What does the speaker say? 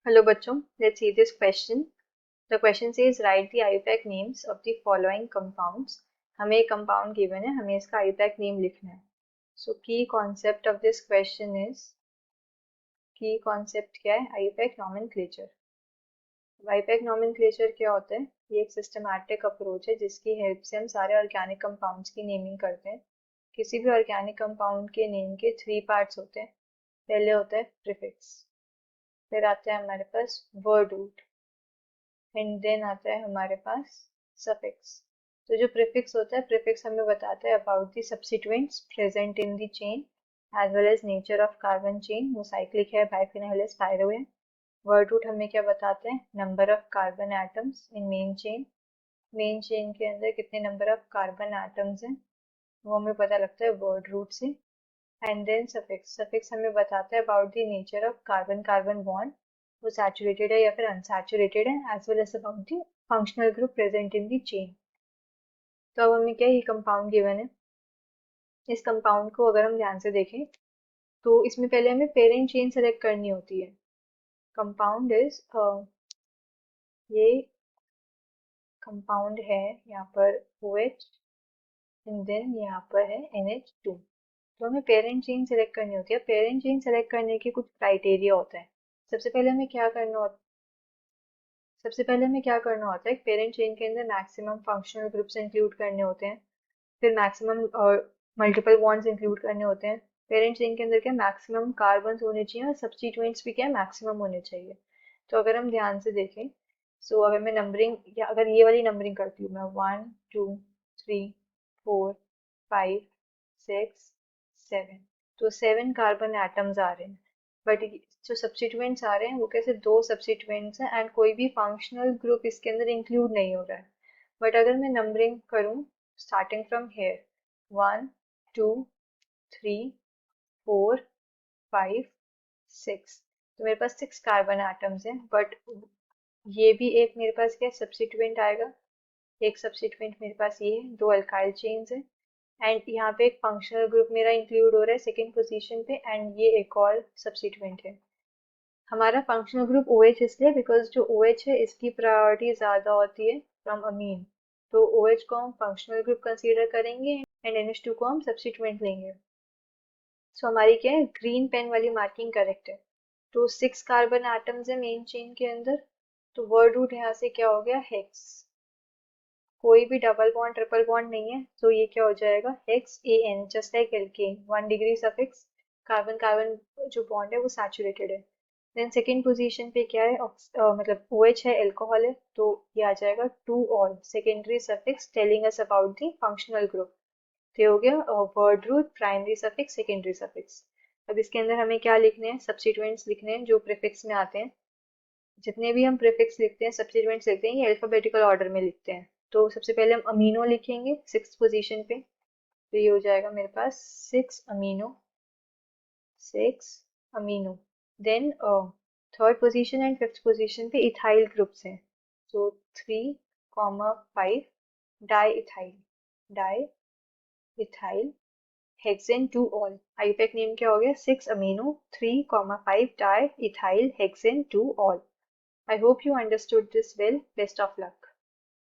Hello बच्चों, let's see this question. The question says write the IUPAC names of the following compounds. हमें एक compound given है, हमें इसका IUPAC name लिखना है. So key concept of this question is key concept क्या है? IUPAC nomenclature. IUPAC nomenclature क्या होता है? ये एक systematic approach है जिसकी help से हम सारे organic compounds की naming करते हैं. किसी भी organic compound के name के 3 parts होते हैं. पहले होता है prefix, फिर आता है हमारे पास word root एंड देन आता है हमारे पास सफिक्स. तो जो प्रीफिक्स होता है, प्रीफिक्स हमें बताता है about the substituents present in the chain as well as nature of carbon chain. वो साइक्लिक है, बाइफिनाइल है, स्पाइरो है. वर्ड रूट हमें क्या बताते हैं? Number of carbon atoms in main chain. Main chain के अंदर कितने नंबर ऑफ कार्बन एटम्स हैं वो हमें पता लगता है वर्ड रूट से. And then suffix. सफिक्स हमें बताता है about the nature of carbon carbon bond, वो सैचुरेटेड है या फिर अनसैचुरेटेड है, as well as about the functional group present in the chain. तो अब हमें क्या, ये कंपाउंड गिवन है. इस कंपाउंड को अगर हम ध्यान से देखें तो इसमें पहले हमें पेरेंट चेन सेलेक्ट करनी होती है. कंपाउंड इज ये कंपाउंड है यहाँ पर OH एंड देन यहाँ पर है NH2. तो हमें पेरेंट चेन सेलेक्ट करनी होती है. पेरेंट चेन सेलेक्ट करने के कुछ क्राइटेरिया होता है. सबसे पहले हमें क्या करना होता है? सबसे पहले हमें क्या करना होता है? पेरेंट चेन के अंदर मैक्सिमम फंक्शनल ग्रुप्स इंक्लूड करने होते हैं, फिर मैक्सिमम मल्टीपल बॉन्ड्स इंक्लूड करने होते हैं. पेरेंट चेन के अंदर क्या मैक्सिमम कार्बन्स होने चाहिए और सब्स्टिट्यूएंट्स भी क्या मैक्सिमम होने चाहिए. तो अगर हम ध्यान से देखें, सो अगर मैं नंबरिंग या अगर ये वाली नंबरिंग करती हूँ मैं 1 2 3 4 5 6 7, तो 7 कार्बन एटम्स आ रहे हैं. बट जो सब्स्टिट्यूएंट्स आ रहे हैं वो कैसे, 2 सब्स्टिट्यूएंट्स हैं एंड कोई भी फंक्शनल ग्रुप इसके अंदर इंक्लूड नहीं हो रहा है. बट अगर मैं नंबरिंग करूँ स्टार्टिंग फ्रॉम हेयर 1 2 3 4 5 6, तो मेरे पास 6 कार्बन एटम्स हैं. बट ये भी एक मेरे पास क्या सब्स्टिट्यूएंट आएगा. एक सब्स्टिट्यूएंट मेरे पास ये है, 2 अल्काइल चेन्स हैं एंड यहाँ पे एक फंक्शनल ग्रुप मेरा इंक्लूड हो रहा है सेकेंड पोजीशन पे एंड ये एक और सब्स्टिट्यूएंट है. हमारा फंक्शनल ग्रुप OH इसलिए बिकॉज जो OH है इसकी प्रायोरिटी ज़्यादा होती है फ्रॉम अमीन. तो OH को हम फंक्शनल ग्रुप कंसीडर करेंगे एंड NH2 को हम सब्स्टिट्यूएंट लेंगे. सो हमारी क्या है, ग्रीन पेन वाली मार्किंग करेक्ट है. तो 6 कार्बन एटम्स है मेन चेन के अंदर. तो वर्ड रूट यहाँ से क्या हो गया, हेक्स. कोई भी डबल बॉन्ड ट्रिपल बॉन्ड नहीं है, तो ये क्या हो जाएगा, hex AN just like alkane. 1 degree suffix, carbon carbon जो बॉन्ड है वो सैचुरेटेड है. देन सेकेंड पोजीशन पे क्या है, मतलब OH है, अल्कोहल है, तो ये आ जाएगा 2 ol secondary suffix telling us about the functional group. तो ये हो गया word root, primary suffix, secondary suffix. अब इसके अंदर हमें क्या लिखने हैं, सब्स्टिट्यूएंट्स लिखने हैं जो प्रीफिक्स में आते हैं. जितने भी हम प्रीफिक्स लिखते हैं, सब्स्टिट्यूएंट्स लिखते हैं, ये अल्फाबेटिकल ऑर्डर में लिखते हैं. तो सबसे पहले हम अमीनो लिखेंगे 6th पोजीशन पे. तो ये हो जाएगा मेरे पास 6 amino, 6 amino. Then third position and fifth position पे इथाइल ग्रुप्स हैं. तो 3,5 di ethyl, di ethyl hexane 2 ol. IUPAC name क्या हो गया, 6 amino 3,5 di ethyl hexane 2 ol. I hope you understood this well. Best of luck.